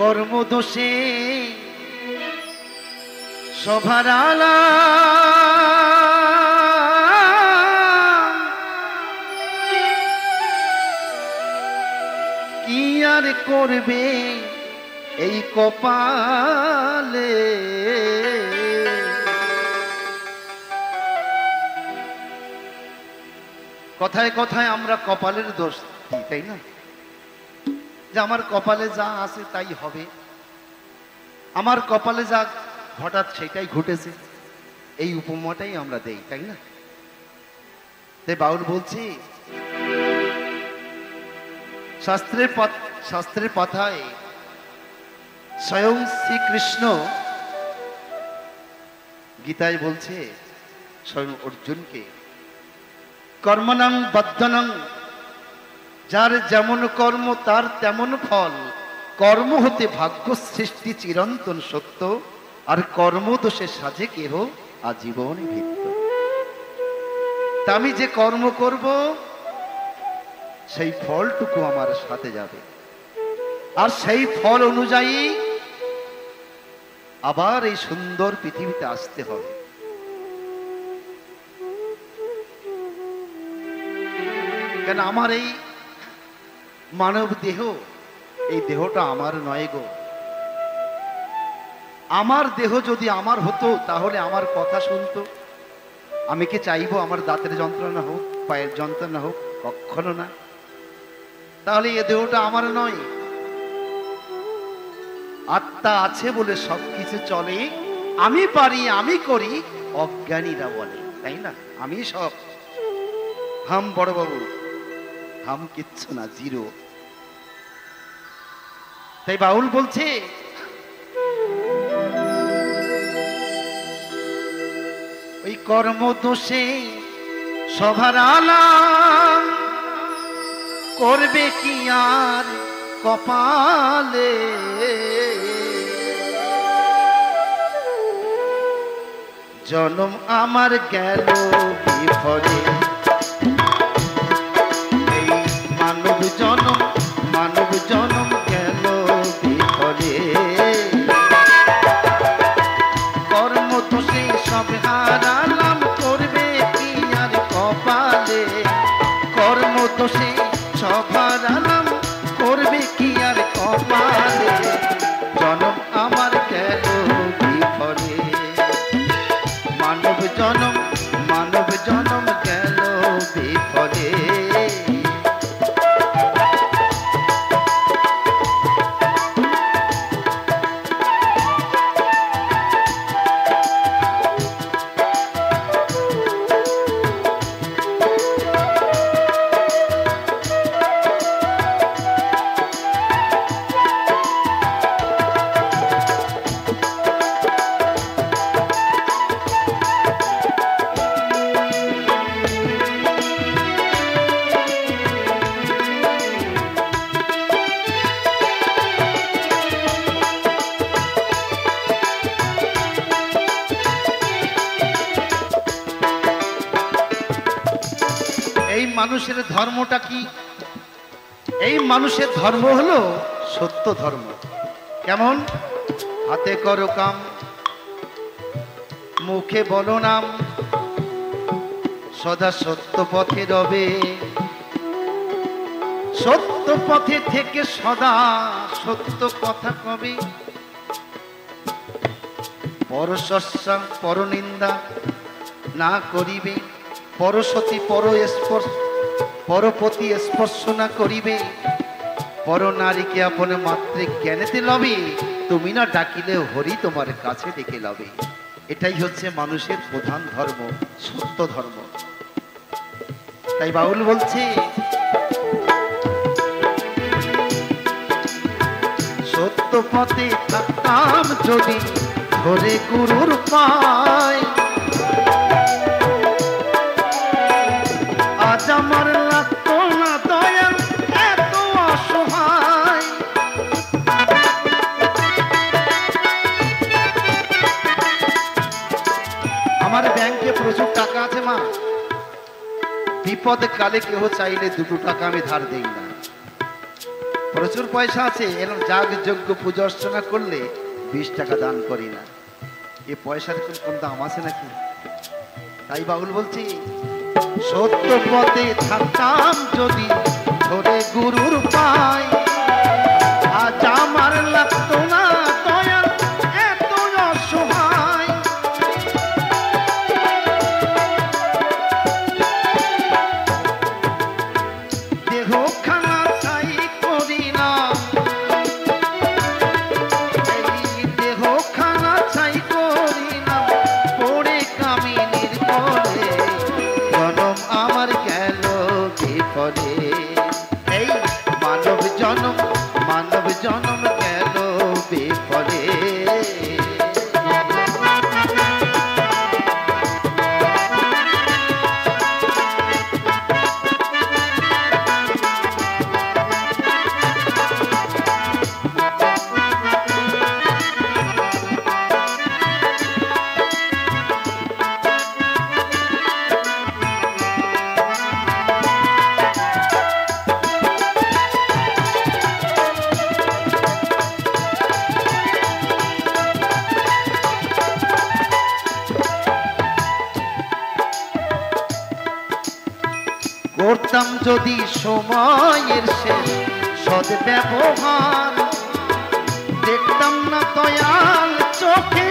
কর্মদোষে সভার আলা কি আর করবে এই কপালে। কথায় কথায় আমরা কপালের দোষ দিই, তাই না? যে আমার কপালে যা আছে তাই হবে, আমার কপালে যা হঠাৎ সেটাই ঘটেছে, এই উপমাটাই আমরা দেই, তাই না? তাই বাউল বলছি শাস্ত্রের পাতায় স্বয়ং শ্রীকৃষ্ণ গীতায় বলছে স্বয়ং অর্জুনকে, কর্মণং বদ্ধনং, যার যেমন কর্ম তার তেমন ফল, কর্ম হতে ভাগ্য সৃষ্টি চিরন্তন সত্য, আর কর্মদোষে সাজে কেহ আজীবন ভিত্ত। তা আমি যে কর্ম করব সেই ফলটুকু আমার সাথে যাবে, আর সেই ফল অনুযায়ী আবার এই সুন্দর পৃথিবীতে আসতে হবে। কেন আমার এই মানব দেহ, এই দেহটা আমার নয় গো। আমার দেহ যদি আমার হতো তাহলে আমার কথা শুনতো। আমি কি চাইবো আমার দাঁতের যন্ত্রণা হোক, পায়ের যন্ত্রণা হোক? কখনো না। তাহলে এ দেহটা আমার নয়। আত্মা আছে বলে সবকিছু চলে, আমি পারি, আমি করি, অজ্ঞানীরা বলে, তাই না? আমি সব, হাম বড় বাবু, হাম কিচ্ছু না, জিরো। তাই বাউল বলছে ওই কর্মদোষে সভার আলাম করবে কি আর কপালে। জনম আমার গেল বিফলে, এই মানব জনম গেল বিফলে। কর্মদোষে সব হারালাম করবে কি আর কপালে। কর্মদোষে সব হারালাম করবে কি আর কপালে। জনম আমার গেল বিফলে, মানব জনম গেল বিফলে। এই মানুষের ধর্মটা কি? এই মানুষের ধর্ম হলো সত্য ধর্ম। কেমন? হাতে করো কাম, মুখে বলো নাম, সদা সত্য পথে রবে। সত্য পথে থেকে সদা সত্য কথা কবে। পরশস্যা পরনিন্দা না করিবে, পরসতী পরপতি স্পর্শ না করিবে। পর নারীকে আপন মাত্রে জ্ঞানেতে লবে, তুমি না ডাকিলে হরি তোমার কাছে ডেকে লবে। এটাই হচ্ছে মানুষের প্রধান ধর্ম, সত্য ধর্ম। তাই বাউল বলছে সত্য পথে থাকতাম যদি ধরে গুরুর পায়। আজ আমার লাগতো না দয়া এত অসহায়। আমার ব্যাংকে প্রচুর টাকা আছে মা, বিপদে কালে কেহ চাইলে 2 টাকা আমি ধার দেই না। প্রচুর পয়সা আছে, এরকম যাগ যজ্ঞ পূজা অর্চনা করলে 20 টাকা দান করি না। এ পয়সার কোন দাম আছে নাকি? তাই বাউল বলছি, সত্য পথে থাকতাম যদি ধরে গুরুর পাই, আজ আমার লাগতো না দয়াল এত অসহায়। দেহ খানা চাই করি না, এই দেহ খানা চাই করি না, পড়ে কামিনীর কোলে জনম আমার গেল বিফলে। এই মানব জনম গেল বিফলে। করতাম যদি সময়ের শেষ সদ্ব্যবহার, দেখতাম না দয়াল চোখে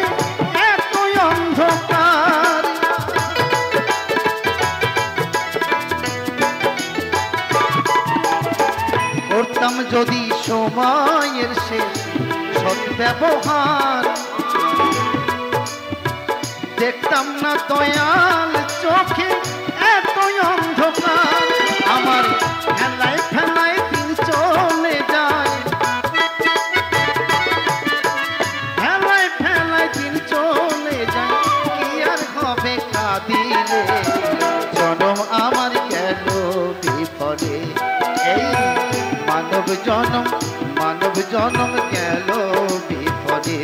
এত অন্ধকার। করতাম যদি সময়ের শেষ সদ্ব্যবহার, দেখতাম না দয়াল চোখে এত অন্ধকার। আমার ফেলায় ফেলায় দিন চলে যায়, ফেলায় ফেলায় দিন চলে যায়, কি আর হবে কাঁদিলে জনম আমার গেল বিফলে। এই মানব জনম গেল বিফলে।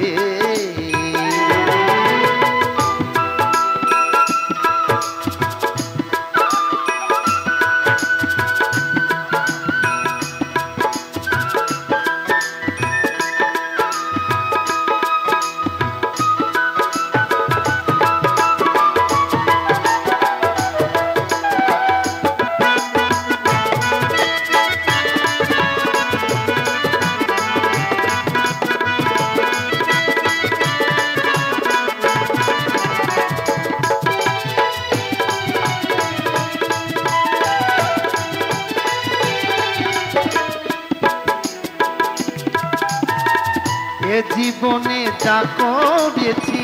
এ জীবনে যা করেছি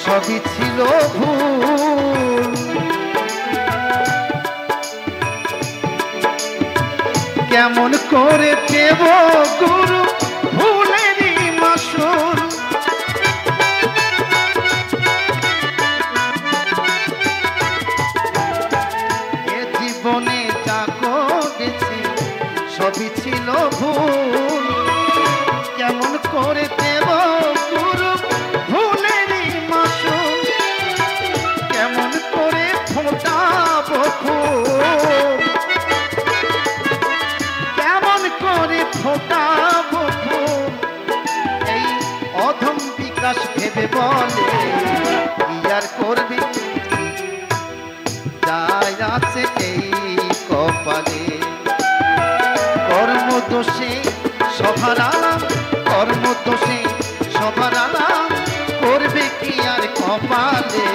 সবই ছিল ভুল, কেমন করে দেব গুরু ভুলেরই মাসুল। এ জীবনে যা করেছি সবই ছিল ভুল, কেমন করে দেব গুরু ভুলেরই মাসুল। কেমন করে ফোটাবো ফুল, কেমন করে ফোটাবো ফুল, এই অধম বিকাশ ভেবে বলে কি আর করবি, যাই আছে এই কপালে। কর্মদোষে সভার আলাম, কর্মদোষে সভার আলাম, করবে কি আর কপালে।